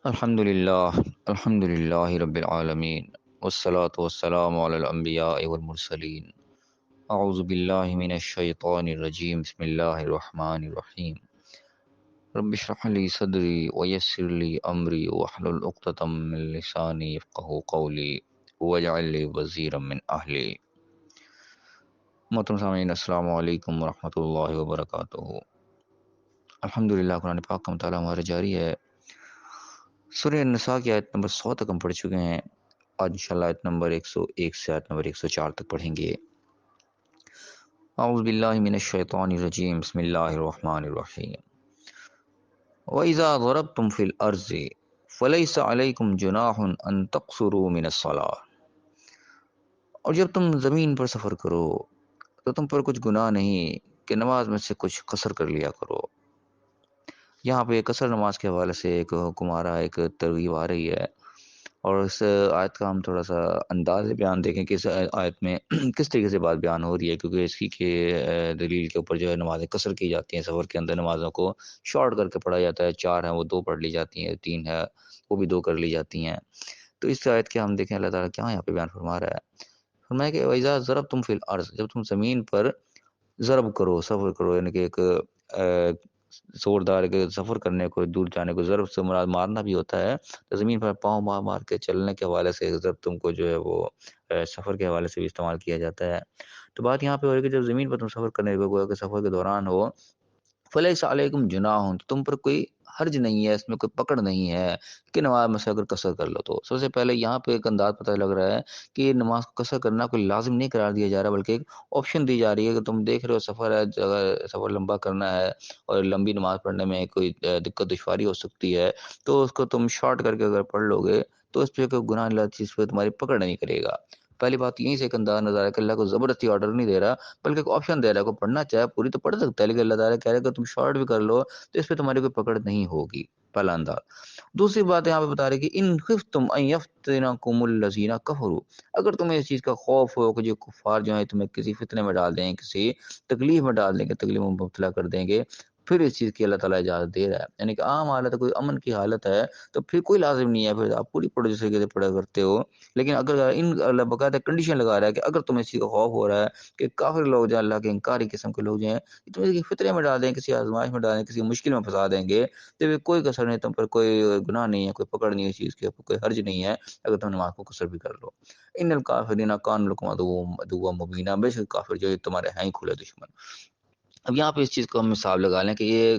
الحمد لله الحمد لله رب العالمين والصلاة والسلام على الأنبياء والمرسلين. أعوذ بالله من الشيطان الرجيم. بسم الله الرحمن الرحيم. رب اشرح لي صدري ويسر لي أمري واحلل عقدة من لساني يفقهوا قولي واجعل لي وزيرا من أهلي. محترم سامعین، السلام علیکم ورحمۃ اللہ وبرکاتہ. الحمدللہ، قرآن پاک کا مطالعہ ہمارا جاری ہے. سورہ النساء کی آیت نمبر 100 تک ہم پڑھ چکے ہیں. آج انشاءاللہ آیت نمبر 101 سے آیت نمبر 104 تک پڑھیں گے. اعوذ باللہ من الشیطان الرجیم. بسم اللہ الرحمن الرحیم. وَإِذَا ضَرَبْتُمْ فِي الْأَرْضِ فَلَيْسَ عَلَيْكُمْ جُنَاحٌ أَن تَقْصُرُوا مِنَ الصَّلَاةِ. اور جب تم زمین پر سفر کرو تو تم پر کچھ گناہ نہیں کہ نماز میں سے کچھ قصر کر لیا کرو. یہاں پہ قصر نماز کے حوالے سے ایک حکم آ رہا ہے، ایک ترغیب آ رہی ہے. اور اس آیت کا ہم تھوڑا سا انداز بیان دیکھیں کہ اس آیت میں کس طریقے سے بات بیان ہو رہی ہے، کیونکہ اس کی کہ دلیل کے اوپر جو ہے نمازیں قصر کی جاتی ہیں. سفر کے اندر نمازوں کو شارٹ کر کے پڑھا جاتا ہے. 4 ہیں وہ 2 پڑھ لی جاتی ہیں، 3 ہے وہ بھی 2 کر لی جاتی ہیں. تو اس آیت کے ہم دیکھیں اللہ تعالیٰ کیا یہاں پہ بیان فرما رہا ہے. فرمایا کہ وَإِذَا ضَرَبْتُمْ فِي الْأَرْضِ، جب تم زمین پر ضرب کرو، سفر کرو، یعنی کہ ایک زوردار کے سفر کرنے کو، دور جانے کو ضرب سے مراد مارنا بھی ہوتا ہے. تو زمین پر پاؤں مار مار کے چلنے کے حوالے سے ضرب تم کو جو ہے وہ سفر کے حوالے سے بھی استعمال کیا جاتا ہے. تو بات یہاں پہ ہو رہی ہے کہ جب زمین پر تم سفر کرنے کو، گویا کہ سفر کے دوران ہو، فلیس علیکم جناح، تو تم پر کوئی حرج نہیں ہے، اس میں کوئی پکڑ نہیں ہے کہ نماز میں سے اگر قصر کر لو تو. سب سے پہلے یہاں پہ ایک انداز پتہ لگ رہا ہے کہ یہ نماز کو قصر کرنا کوئی لازم نہیں قرار دیا جا رہا، بلکہ ایک آپشن دی جا رہی ہے کہ تم دیکھ رہے ہو سفر ہے، اگر سفر لمبا کرنا ہے اور لمبی نماز پڑھنے میں کوئی دقت دشواری ہو سکتی ہے تو اس کو تم شارٹ کر کے اگر پڑھ لو گے تو اس پہ کوئی گناہ اللہ چیز پہ تمہاری پکڑ نہیں کرے گا. پہلی بات یہیں سے ایک انداز نظر ہے کہ اللہ کو زبردستی آرڈر نہیں دے رہا، بلکہ ایک آپشن دے رہا ہے. کو پڑھنا چاہے پوری تو پڑھ سکتا ہے، لیکن اللہ تعالیٰ کہہ رہے کہ تم شارٹ بھی کر لو تو اس پہ تمہاری کوئی پکڑ نہیں ہوگی. پہلا انداز. دوسری بات یہاں پہ بتا رہے کہ ان خفتم ان یفتنکم الذین کفروا، اگر تمہیں اس چیز کا خوف ہو کہ جو کفار جو ہیں تمہیں کسی فتنے میں ڈال دیں، کسی تکلیف میں ڈال دیں گے، تکلیف میں مبتلا کر دیں گے، پھر اس چیز کی اللہ تعالیٰ اجازت دے رہا ہے. یعنی کہ عام حالت ہے، کوئی امن کی حالت ہے تو پھر کوئی لازم نہیں ہے، پھر آپ پوری پڑھو جس طریقے سے پڑھا کرتے ہو. لیکن اگر ان اللہ باقاعدہ کنڈیشن لگا رہا ہے کہ اگر تمہیں اس چیز کا خوف ہو رہا ہے کہ کافر لوگ جو اللہ کے انکاری قسم کے لوگ جو ہیں تمہیں کسی فطرے میں ڈال دیں، کسی آزمائش میں ڈالیں، کسی مشکل میں پھنسا دیں گے، تو پھر کوئی کسر نہیں، تم پر کوئی گناہ نہیں ہے، کوئی پکڑ نہیں ہے، اس چیز کے کوئی حرج نہیں ہے اگر تم نماز کو قصر بھی کر لو. ان الکافرین کانوا لکم عدوا مبینا، بے شک کافر جو ہے تمہارے ہیں کھلے دشمن. اب یہاں پہ اس چیز کو ہم حساب لگا لیں کہ یہ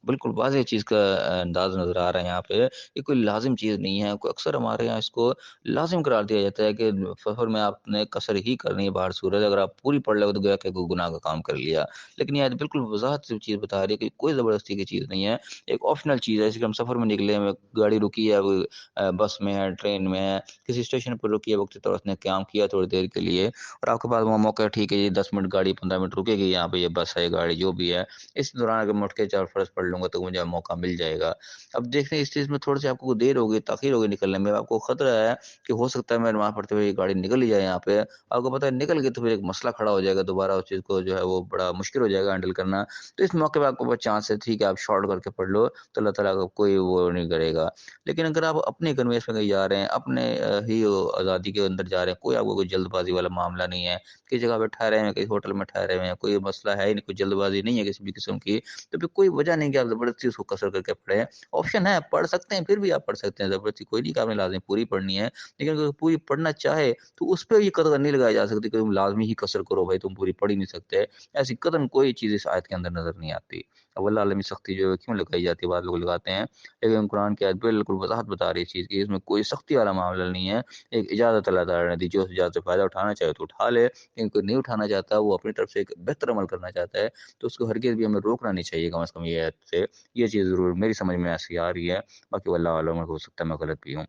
بالکل واضح چیز کا انداز نظر آ رہا ہے. یہاں پہ یہ کوئی لازم چیز نہیں ہے. کوئی اکثر ہمارے یہاں اس کو لازم قرار دیا جاتا ہے کہ سفر میں آپ نے قصر ہی کرنی ہے باہر صورت، اگر آپ پوری پڑھ لے تو گویا کہ کوئی گناہ کا کام کر لیا. لیکن یہ بالکل وضاحت سے چیز بتا رہی ہے کہ کوئی زبردستی کی چیز نہیں ہے، ایک آپشنل چیز ہے. جیسے کہ ہم سفر میں نکلے ہیں، گاڑی رکی ہے، بس میں ہے، ٹرین میں ہے، کسی اسٹیشن پر رکی ہے، وقت طور نے قیام کیا تھوڑی دیر کے لیے، اور آپ کے پاس وہ موقع ہے، ٹھیک ہے یہ 10 منٹ گاڑی 15 منٹ رکے گی یہاں پہ، یہ بس ہے گاڑی جو بھی ہے، اس دوران اگر میں اٹھ کے 4 فرض پڑھ لوں گا تو مجھے موقع مل جائے گا. اب دیکھتے ہیں اس چیز میں تھوڑا سی آپ کو دیر ہوگی، تاخیر ہوگی نکلنے میں، آپ کو خطرہ ہے کہ ہو سکتا ہے میں نماز پڑھتے ہوئے یہ گاڑی نکل ہی جائے. یہاں پہ آپ کو پتہ ہے نکل گئی تو پھر ایک مسئلہ کھڑا ہو جائے گا، دوبارہ اس چیز کو جو ہے وہ بڑا مشکل ہو جائے گا ہینڈل کرنا. تو اس موقع پہ آپ کو بس چانس ہے، ٹھیک ہے آپ شارٹ کر کے پڑھ لو تو اللہ تعالیٰ کو کوئی وہ نہیں کرے گا. لیکن اگر آپ اپنے کنوینس میں کہیں جا رہے ہیں، اپنے ہی آزادی کے اندر جا رہے ہیں، کوئی آپ کو کوئی جلد بازی والا معاملہ نہیں ہے، کسی جگہ پہ ٹھہرے ہیں، کسی ہوٹل میں ٹھہرے ہوئے ہیں، کوئی مسئلہ ہے ہی نہیں، کوئی جلد بازی نہیں ہے کسی بھی قسم کی، تو پھر کوئی وجہ نہیں کہ آپ زبردستی اس کو قصر کر کے پڑھیں. آپشن ہے، پڑھ سکتے ہیں، پھر بھی آپ پڑھ سکتے ہیں، زبردستی کوئی نہیں کہ آپ نے لازمی پوری پڑھنی ہے. لیکن اگر پوری پڑھنا چاہے تو اس پہ یہ قدر نہیں لگائی جا سکتی کہ تم لازمی ہی قصر کرو، بھائی تم پوری پڑھ ہی نہیں سکتے. ایسی قدم کوئی چیز اس آیت کے اندر نظر نہیں آتی. اب اللہ عالمی سختی جو ہے کیوں لگائی جاتی ہے، بعض لوگ لگاتے ہیں، لیکن قرآن کی آیت بالکل وضاحت بتا رہی ہے اس چیز کی، اس میں کوئی سختی والا معاملہ نہیں ہے. ایک اجازت اللہ تعالیٰ نے دی، جو اس اجازت سے فائدہ اٹھانا چاہے تو اٹھا لے، لیکن کوئی نہیں اٹھانا چاہتا، وہ اپنی طرف سے ایک بہتر عمل کرنا چاہتا ہے تو اس کو ہرگز بھی ہمیں روکنا نہیں چاہیے. کم از کم یہ آیت سے یہ چیز ضرور میری سمجھ میں ایسی آ رہی ہے، باقی واللہ عالم ہو سکتا ہے میں غلط بھی ہوں.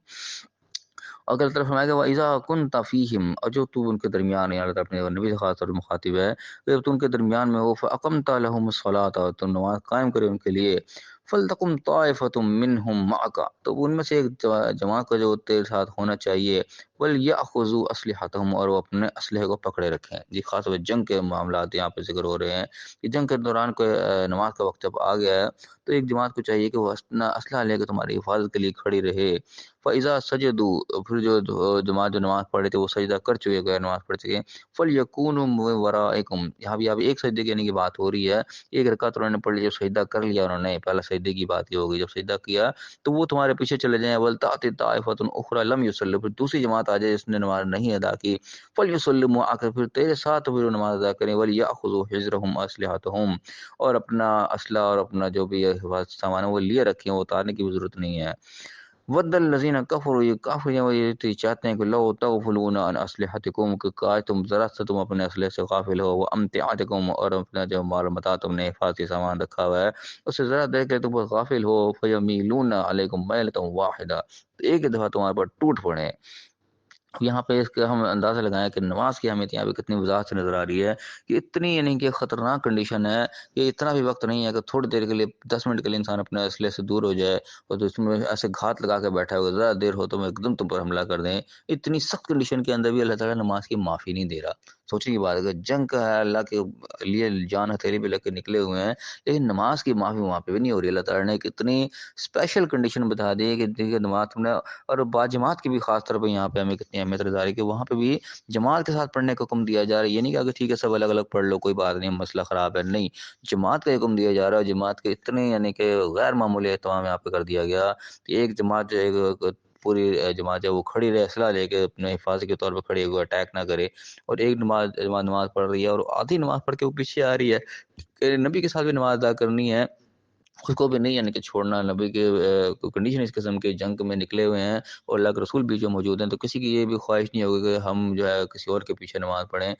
اگر طرف فرمایا کہ وَإِذَا كُنْتَ فِيهِمْ، اور جو تو ان کے درمیان ہے، اللہ تعالیٰ اپنے نبی سے خاص طور پر مخاطب ہے کہ جب تو ان کے درمیان میں ہو، فَأَقَمْتَ لَهُمُ الصَّلَاةَ، تو نماز قائم کرے ان کے لیے، فَلْتَقُمْ طَائِفَةٌ مِّنْهُمْ مَعَكَ، تو ان میں سے ایک جماعت کو جو تیرے ساتھ ہونا چاہیے، وَلْيَأْخُذُوا أَسْلِحَتَهُمْ، اور وہ اپنے اسلحے کو پکڑے رکھیں. جی خاص طور پہ جنگ کے معاملات یہاں پہ ذکر ہو رہے ہیں کہ جنگ کے دوران کوئی نماز کا وقت جب آ گیا ہے تو ایک جماعت کو چاہیے کہ وہ اپنا اسلحہ لے کے تمہاری حفاظت کے لیے کھڑی رہے. فَإِذَا سَجَدُوا، پھر جو جماعت جو نماز پڑھ رہی تھی وہ سجدہ کر چکے، غیر نماز پڑھ چکے. فَلْيَكُونُوا مِن وَرَائِكُمْ، یہاں بھی اب ایک سجدے کے کی بات ہو رہی ہے. ایک رکعت انہوں نے پڑھ لی، جب سجدہ کر لیا انہوں نے، پہلا سجدے کی بات یہ ہوگی، جب سجدہ کیا تو وہ تمہارے پیچھے چلے جائیں. وَلْتَأْتِ طَائِفَةٌ أُخْرَىٰ لَمْ يُصَلُّوا، پھر دوسری جماعت آ جائے جس نے نماز نہیں ادا کی. فَلْيُصَلِّمُوا، آ کر پھر تیرے ساتھ پھر وہ نماز ادا کریں. وَلْيَأْخُذُوا حِذْرَهُمْ وَأَسْلِحَتَهُم، اور اپنا اسلحہ اور اپنا جو بھی حفاظت سامان ہے وہ لیے رکھیں، وہ اتارنے کی بھی ضرورت نہیں ہے. وَدَّ الَّذِينَ كَفَرُوا، یہ کافر ہیں وہ یہ چاہتے ہیں کہ لَوْ تَغْفُلُونَ عَنْ أَسْلِحَتِكُمْ، کہ کاش تم ذرا سا تم اپنے اسلحے سے غافل ہو. وَأَمْتِعَتِكُمْ، اور اپنا جو مال و متاع تم نے حفاظتی سامان رکھا ہوا ہے اس سے ذرا دیکھ کے تم غافل ہو. فَيَمِيلُونَ عَلَيْكُمْ مَيْلَةً وَاحِدَةً، ایک ہی دفعہ تمہارے پر ٹوٹ پڑے. یہاں پہ اس کا ہم اندازہ لگائیں کہ نماز کی اہمیت یہاں پہ کتنی وضاحت سے نظر آ رہی ہے کہ اتنی یعنی کہ خطرناک کنڈیشن ہے کہ اتنا بھی وقت نہیں ہے کہ تھوڑی دیر کے لیے 10 منٹ کے لیے انسان اپنے اسلحے سے دور ہو جائے اور اس میں ایسے گھات لگا کے بیٹھا ہوا ذرا دیر ہو تو میں ایک دم تم پر حملہ کر دیں. اتنی سخت کنڈیشن کے اندر بھی اللہ تعالیٰ نماز کی معافی نہیں دے رہا. سوچنے کی بات ہے کہ جنگ کا ہے، اللہ کے لیے جان ہتھیلی پہ لے کے نکلے ہوئے ہیں، لیکن نماز کی معافی وہاں پہ بھی نہیں ہو رہی. اللہ تعالیٰ نے کتنی اسپیشل کنڈیشن بتا دی کہ دیکھیے نماز تم نے، اور باجماعت کی بھی خاص طور پہ یہاں پہ ہمیں کتنی اہمیت رضا رہی ہے کہ وہاں پہ بھی جماعت کے ساتھ پڑھنے کا حکم دیا جا رہا ہے. یہ نہیں کہا کہ ٹھیک ہے سب الگ الگ پڑھ لو کوئی بات نہیں مسئلہ خراب ہے، نہیں، جماعت کا حکم دیا جا رہا ہے. جماعت کے اتنے یعنی کہ غیر معمولی اہتمام یہاں پہ کر دیا گیا کہ ایک جماعت جو ایک پوری جماعت ہے وہ کھڑی رہے، اسلحہ لے کے اپنے حفاظت کے طور پہ کھڑی ہوئی اٹیک نہ کرے. اور ایک جماعت نماز پڑھ رہی ہے اور آدھی نماز پڑھ کے وہ پیچھے آ رہی ہے کہ نبی کے ساتھ بھی نماز ادا کرنی ہے، خود کو بھی نہیں یعنی کہ چھوڑنا. نبی کے کنڈیشن اس قسم کے جنگ میں نکلے ہوئے ہیں اور اللہ کے رسول بھی جو موجود ہیں، تو کسی کی یہ بھی خواہش نہیں ہوگی کہ ہم جو ہے کسی اور کے پیچھے نماز پڑھیں.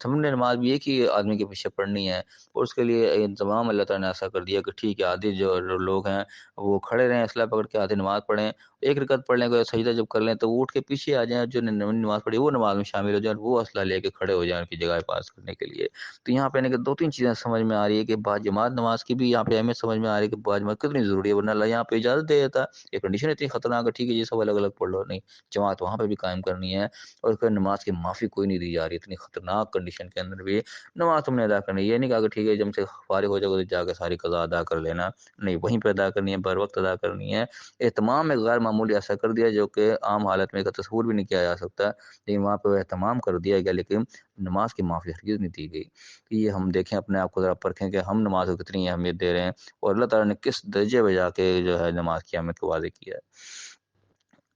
ہم نے نماز بھی ایک ہی آدمی کے پیچھے پڑھنی ہے اور اس کے لیے انتظام اللہ تعالیٰ نے ایسا کر دیا کہ ٹھیک ہے آدھی جو لوگ ہیں وہ کھڑے رہیں اسلحہ پکڑ کے، آدھی نماز پڑھیں. ایک رکعت پڑھ لیں کوئی سجدہ جب کر لیں تو وہ اٹھ کے پیچھے آ جائیں، جو نماز پڑھی وہ نماز میں شامل ہو جائیں اور وہ اسلحہ لے کے کھڑے ہو جائیں ان کی جگہ پاس کرنے کے لیے. تو یہاں پہ کہ دو تین چیزیں سمجھ میں آ رہی ہے کہ باجماعت نماز کی بھی یہاں پہ اہمیت سمجھ میں آ رہی ہے کہ باجماعت کتنی ضروری ہے، ورنہ اللہ یہاں پہ اجازت دے دیتا. یہ کنڈیشن اتنی خطرناک ہے، ٹھیک ہے یہ سب الگ الگ پڑھ لو، نہیں، جماعت وہاں پہ بھی قائم کرنی ہے. اور پھر نماز کی معافی کوئی نہیں دی جا رہی اتنی خطرناک کنڈیشن کے اندر بھی نماز تم نے ادا کرنی ہے. یہ نہیں کہا کہ ٹھیک ہے جب سے فارغ ہو جاؤ گے جا کے ساری قضا ادا کر لینا، نہیں، وہیں پہ ادا کرنی ہے، بر وقت ادا کرنی ہے. اہتمام ایک غیر معمولی ایسا کر دیا جو کہ عام حالت میں کا تصور بھی نہیں کیا جا سکتا، لیکن وہاں پہ اہتمام کر دیا گیا لیکن نماز کی معافی ہرگز نہیں دی گئی. یہ ہم دیکھیں اپنے آپ کو ذرا پرکھیں کہ ہم نماز کو کتنی اہمیت دے رہے ہیں اور اللہ تعالیٰ نے کس درجے پہ جا کے جو ہے نماز کی اہمیت کو واضح کیا ہے.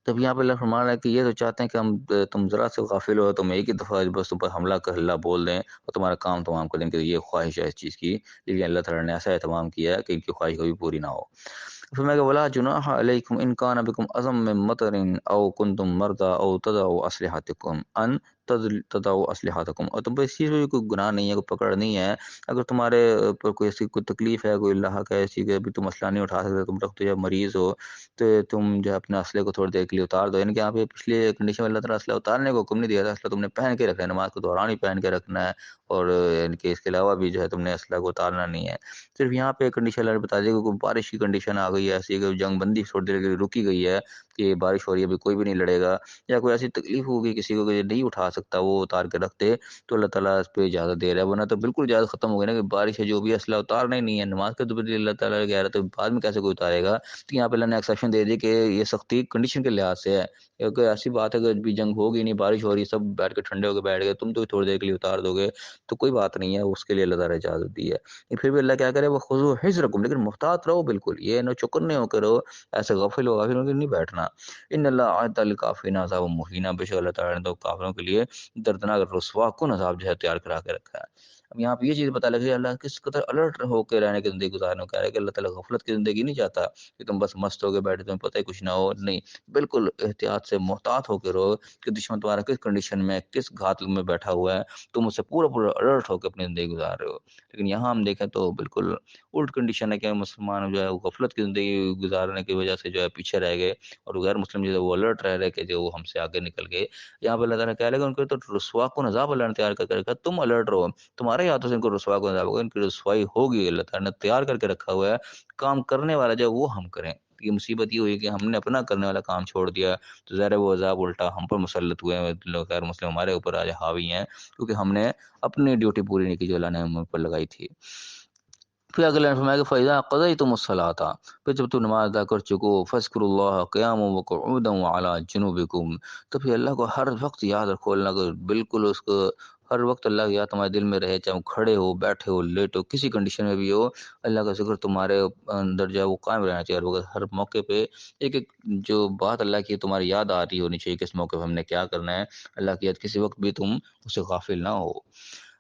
تب یہاں پہ اللہ فرما رہا ہے کہ یہ تو چاہتے ہیں کہ تم ذرا سے غافل ہو، تم ایک ہی دفعہ بس تم پر حملہ کر اللہ بول دیں اور تمہارا کام تمام کر دیں، کہ یہ خواہش ہے اس چیز کی. لیکن اللہ تعالیٰ نے ایسا اہتمام کیا ہے کہ ان کی خواہش کبھی پوری نہ ہو. فرمایا کہ ولا جناح علیکم ان کان بکم عظم من مطر او کنتم مرضى او تضعوا اسلحتکم ان تضعوا اسلحتکم، اور تم پر اس چیز میں بھی کوئی گناہ نہیں ہے، کوئی پکڑ نہیں ہے اگر تمہارے پر کوئی ایسی کوئی تکلیف ہے، کوئی اللہ کا ایسی کہ ابھی تم اسلحہ نہیں اٹھا سکتے، تم رکھتے جب مریض ہو تو تم جو ہے اپنے اسلحے کو تھوڑی دیر کے لیے اتار دو. یعنی کہ یہاں پہ پچھلی کنڈیشن میں اللہ تعالیٰ اسلحہ اتارنے کو حکم نہیں دیا تھا، اسلحہ تم نے پہن کے رکھنا ہے، نماز کے دوران ہی پہن کے رکھنا ہے، اور یعنی کہ اس کے علاوہ بھی جو ہے تم نے اسلحہ کو اتارنا نہیں ہے. صرف یہاں پہ کنڈیشن اللہ نے بتا دی کہ کوئی بارش کی کنڈیشن آ گئی ہے ایسی کہ جنگ بندی تھوڑی دیر کے لیے رکی گئی ہے کہ بارش ہو رہی ہے ابھی کوئی بھی نہیں لڑے گا، یا کوئی ایسی تکلیف ہوگی کسی کو کہ نہیں اٹھا سکتا وہ اتار کے رکھ دے، تو اللہ تعالیٰ اس پہ اجازت دے رہا ہے. ورنہ تو بالکل اجازت ختم ہو گئی نا کہ بارش ہے جو بھی اسلحہ اتارنا ہی نہیں ہے، نماز کے دوبارہ اللہ تعالیٰ کہہ رہا ہے تو بعد میں کیسے کوئی اتارے گا. تو یہاں پہ اللہ نے ایکسیپشن دے دی کہ یہ سختی کنڈیشن کے لحاظ سے ہے، کیونکہ ایسی بات ہے کہ بھی جنگ ہوگی نہیں، بارش ہو رہی ہے، سب بیٹھ کے ٹھنڈے ہو کے بیٹھ گئے، تم تو تھوڑی دیر کے لیے اتار دو گے تو کوئی بات نہیں ہے، اس کے لیے اللہ تعالیٰ نے اجازت دی ہے. پھر بھی اللہ کیا کرے وہ خذوا حذرکم، لیکن محتاط رہو، بالکل یہ نہ چکنے ہو کے رہو، ایسے غافل ہو کے نہیں بیٹھنا. ان اللہ اعد للکافرین عذاب مہینہ، بے شک اللہ تعالیٰ نے تو کافروں کے لیے دردناک رسوا کن عذاب جو ہے تیار کرا کے رکھا ہے. اب یہاں پہ یہ چیز پتہ لگی اللہ کس قدر الرٹ ہو کے رہنے کی زندگی گزارنے کو کہہ رہا ہے کہ اللہ تعالیٰ غفلت کی زندگی نہیں چاہتا کہ تم بس مست ہو کے بیٹھے تمہیں پتہ ہی کچھ نہ ہو، نہیں، بالکل احتیاط سے محتاط ہو کے رہو کہ دشمن تمہارا کس کنڈیشن میں کس گھات میں بیٹھا ہوا ہے، تم اس سے پورا پورا الرٹ ہو کے اپنی زندگی گزار رہے ہو. لیکن یہاں ہم دیکھیں تو بالکل الٹ کنڈیشن ہے کہ مسلمان جو ہے وہ غفلت کی زندگی گزارنے کی وجہ سے جو ہے پیچھے رہ گئے، اور غیر مسلم جو ہے وہ الرٹ رہ رہے کہ جو وہ ہم سے آگے نکل گئے. یہاں پہ اللہ تعالیٰ کہہ لے گا ان کو تو رسوا کن عذاب اللہ نے تیار کر کے رکھا، تم الرٹ رہو، تمہارے ہی ہاتھوں سے ان کو رسوا کن عذاب ہوگا، ان کی رسوائی ہوگی، اللہ تعالیٰ نے تیار کر کے رکھا ہوا ہے. کام کرنے والا جو ہے وہ ہم کریں. وقت کی مصیبت یہ ہوئی کہ ہم نے اپنا کرنے والا کام چھوڑ دیا، تو ظاہر ہے وہ عذاب الٹا ہم پر مسلط ہوئے ہیں، لوگ غیر مسلم ہمارے اوپر آج حاوی ہیں، کیونکہ ہم نے اپنی ڈیوٹی پوری نہیں کی جو اللہ نے ہم پر لگائی تھی۔ پھر اگلے فرمایا کہ فَإِذَا قَضَيْتُمُ الصَّلَاةَ، پھر جب تم نماز ادا کر چکو، فَاذْكُرُوا اللَّهَ قِيَامًا وَقُعُودًا وَعَلَىٰ جُنُوبِكُمْ، تو پھر اللہ کو ہر وقت یاد رکھو، اللہ کو بالکل اس کو ہر وقت اللہ کی یاد تمہارے دل میں رہے، چاہے کھڑے ہو، بیٹھے ہو، لیٹو، کسی کنڈیشن میں بھی ہو، اللہ کا ذکر تمہارے اندر جو ہے وہ قائم رہنا چاہیے، ہر موقع پہ ایک ایک جو بات اللہ کی تمہاری یاد آ رہی ہونی چاہیے کہ اس موقع پہ ہم نے کیا کرنا ہے، اللہ کی یاد کسی وقت بھی تم اس سے غافل نہ ہو۔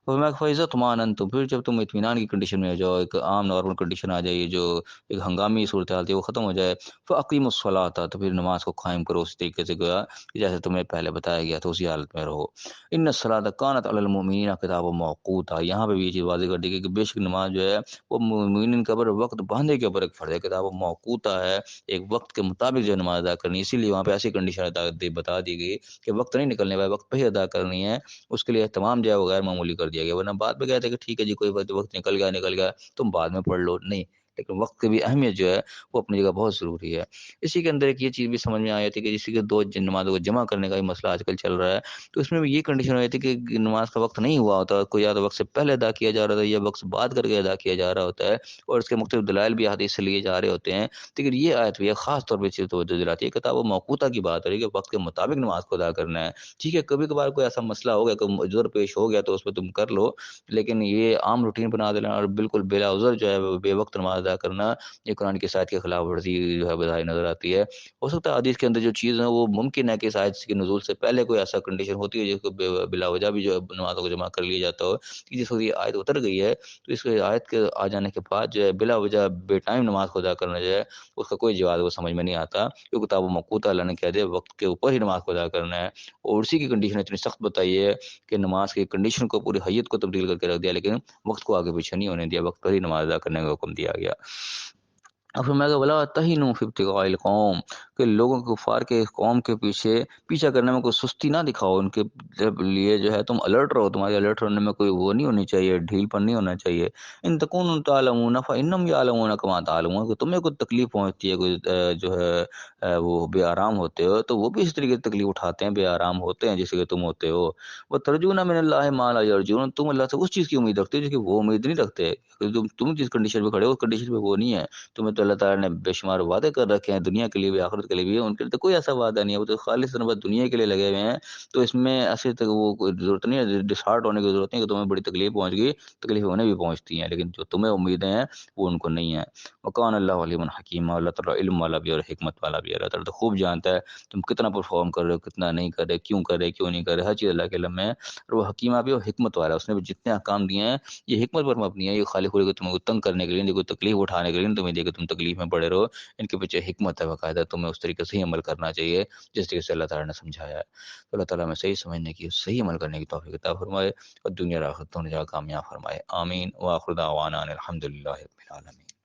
فرمایا کہ فَإِذَا اطْمَأْنَنْتُمْ، پھر جب تم اطمینان کی کنڈیشن میں ہو جاؤ، ایک عام نارمل کنڈیشن آ جائے، جو ایک ہنگامی صورتحال تھی وہ ختم ہو جائے، فَأَقِيمُوا الصَّلَاةَ، تو پھر نماز کو قائم کرو اس طریقے سے گویا کہ جیسے تمہیں پہلے بتایا گیا تھا، اسی حالت میں رہو۔ إِنَّ الصَّلَاةَ كَانَتْ عَلَى الْمُؤْمِنِينَ كِتَابًا مَوْقُوتًا، یہاں پہ بھی یہ چیز واضح کر دی گئی کہ بے شک نماز جو ہے وہ مومنین کے اوپر وقت باندھے کے اوپر ایک فرض ہے، کتاب موقوتہ ہے، ایک وقت کے مطابق جو نماز ادا کرنی ہے، اسی لیے وہاں پہ ایسی کنڈیشن بتا دی گئی کہ وقت نہیں نکلنے والا، وقت پہ ہی ادا کرنی ہے، اس کے لیے اہتمام جو ہے وہ غیر معمولی کر دیا گیا، ورنہ بعد میں کہتے ہیں کہ ٹھیک ہے جی کوئی وقت نکل گیا تم بعد میں پڑھ لو، نہیں، لیکن وقت کی بھی اہمیت جو ہے وہ اپنی جگہ بہت ضروری ہے۔ اسی کے اندر ایک یہ چیز بھی سمجھ میں آئی تھی کہ جس کے دو نمازوں کو جمع کرنے کا بھی مسئلہ آج کل چل رہا ہے، تو اس میں بھی یہ کنڈیشن ہو جاتی ہے کہ نماز کا وقت نہیں ہوا ہوتا، کوئی یا تو وقت سے پہلے ادا کیا جا رہا تھا یا وقت سے بعد کر کے ادا کیا جا رہا ہوتا ہے، اور اس کے مختلف دلائل بھی حدیث سے لیے جا رہے ہوتے ہیں، لیکن یہ آیت بھی خاص طور پہ چیز توجہ دلاتی ہے، کتاب و موقوتہ کی بات ہے کہ وقت کے مطابق نماز کو ادا کرنا ہے۔ ٹھیک ہے کبھی کبھار کوئی ایسا مسئلہ ہو گیا، کوئی عذر پیش ہو گیا تو اس پہ تم کر لو، لیکن یہ عام روٹین بنا دینا اور بالکل بلا عذر جو ہے بے وقت نماز ادا کرنا، یہ قرآن کی آیت کے خلاف ورزی جو ہے بظاہر نظر آتی ہے۔ ہو سکتا ہے حدیث کے اندر جو چیز ہے وہ ممکن ہے کہ اس آیت کے نزول سے پہلے کوئی ایسا کنڈیشن ہوتی ہے جس کو بلا وجہ بھی جو ہے نمازوں کو جمع کر لیا جاتا ہو، کہ جس وقت یہ آیت اتر گئی ہے تو اس آیت کے آ جانے کے بعد جو ہے بلا وجہ بے ٹائم نماز کو ادا کرنا جو ہے اس کا کوئی جواز وہ سمجھ میں نہیں آتا، کیونکہ کتاب و موقوتہ اللہ نے کہہ دیا وقت کے اوپر ہی نماز کو ادا کرنا ہے، اور اسی کی کنڈیشن اتنی سخت بتائی ہے کہ نماز کی کنڈیشن کو پوری حیت کو تبدیل کر کے رکھ دیا، لیکن وقت کو آگے پیچھے نہیں ہونے دیا، وقت پر ہی نماز ادا کرنے کا حکم دیا گیا۔ اب فرمایا کہ ولا تہنوا فی ابتغاء القوم، کہ لوگوں کے کفار کے قوم کے پیچھا کرنے میں کوئی سستی نہ دکھاؤ، ان کے لیے جو ہے تم الرٹ رہو، تمہارے الرٹ رہنے میں کوئی وہ نہیں ہونی چاہیے، ڈھیل پن نہیں ہونا چاہیے۔ ان تکونوا تعلمون فانهم یعلمون کما تعلمون، کہ تمہیں کوئی تکلیف پہنچتی ہے، کوئی جو ہے وہ بے آرام ہوتے ہو تو وہ بھی اس طریقے سے تکلیف اٹھاتے ہیں، بے آرام ہوتے ہیں جیسے کہ تم ہوتے ہو۔ وترجون من اللہ ما لا یرجون، تم اللہ سے اس چیز کی امید رکھتے ہو جو کہ وہ امید نہیں رکھتے، تم جس کنڈیشن پہ کھڑے ہو اس کنڈیشن پہ وہ نہیں ہے، تمہیں تو اللہ تعالیٰ نے بے شمار وعدے کر رکھے ہیں، دنیا کے لیے بھی آخرت کے لیے بھی، ان کے لیے تو کوئی ایسا وعدہ نہیں ہے، وہ تو خالص بس دنیا کے لیے لگے ہوئے ہیں، تو اس میں ایسے وہ کوئی ضرورت نہیں ہے، ڈسہارٹ ہونے کی ضرورت نہیں کہ تمہیں بڑی تکلیف پہنچ گئی، تکلیف انہیں بھی پہنچتی ہیں، لیکن جو تمہیں امیدیں ہیں وہ ان کو نہیں ہیں۔ وکان اللہ علیم حکیم، اللہ تعالیٰ علم والا بھی اور حکمت والا بھی ہے، اللہ تعالیٰ تو خوب جانتا ہے تم کتنا پرفارم کر رہے ہو، کتنا نہیں کر رہے، کیوں نہیں کر رہے، ہر چیز اللہ کے علم میں ہے، اور وہ حکیمہ بھی اور حکمت والا ہے، اس نے بھی جتنے احکام دیے ہیں یہ حکمت پر مبنی ہے، یہ خالی خالی کو تمہیں تنگ کرنے کے لیے، کوئی تکلیف اٹھانے کے لیے تمہیں دے کہ تم تکلیف میں پڑے رہو، ان کے پیچھے حکمت ہے باقاعدہ، تمہیں اس طریقے سے ہی عمل کرنا چاہیے جس طریقے سے اللہ تعالیٰ نے سمجھایا ہے۔ تو اللہ تعالیٰ ہمیں صحیح سمجھنے کی، صحیح عمل کرنے کی توفیق عطا فرمائے، اور دنیا اور آخرت دونوں جگہ کامیاب فرمائے، آمین۔ وآخر دعوانا ان الحمد للہ رب العالمین۔